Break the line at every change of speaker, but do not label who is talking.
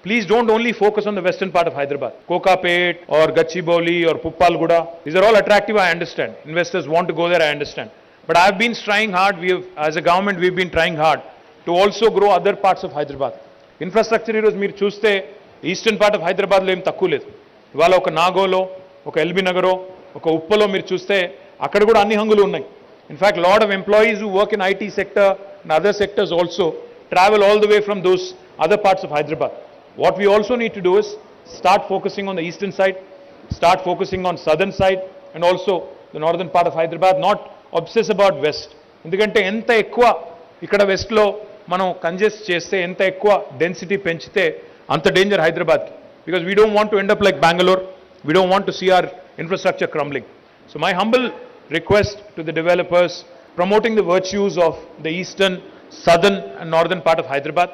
Please don't only focus on the western part of Hyderabad. Kokapet or Gachibowli or Puppalguda, these are all attractive, I understand. Investors want to go there, I understand. But I have been trying hard, as a government, we've been trying hard to also grow other parts of Hyderabad. Infrastructure ఈరోజు మీరు చూస్తే eastern part of హైదరాబాద్లో ఏం తక్కువ లేదు. ఇవాళ ఒక నాగోలో, ఒక ఎల్బీ నగరో, ఒక ఉప్పలో మీరు చూస్తే అక్కడ కూడా అన్ని హంగులు ఉన్నాయి. In fact lot of employees who work in IT sector and other sectors also travel all the way from those other parts of Hyderabad. What we also need to do is start focusing on the eastern side, start focusing on southern side and also the northern part of Hyderabad, not obsess about west. ఎందుకంటే ఎంత ఎక్కువ ఇక్కడ వెస్ట్లో మనం congest చేస్తే, ఎంత ఎక్కువ density పెంచితే అంత డేంజర్ హైదరాబాద్కి. Because we don't want to end up like Bengaluru, we don't want to see our infrastructure crumbling. So my humble request to the developers promoting the virtues of the eastern, southern and northern part of Hyderabad.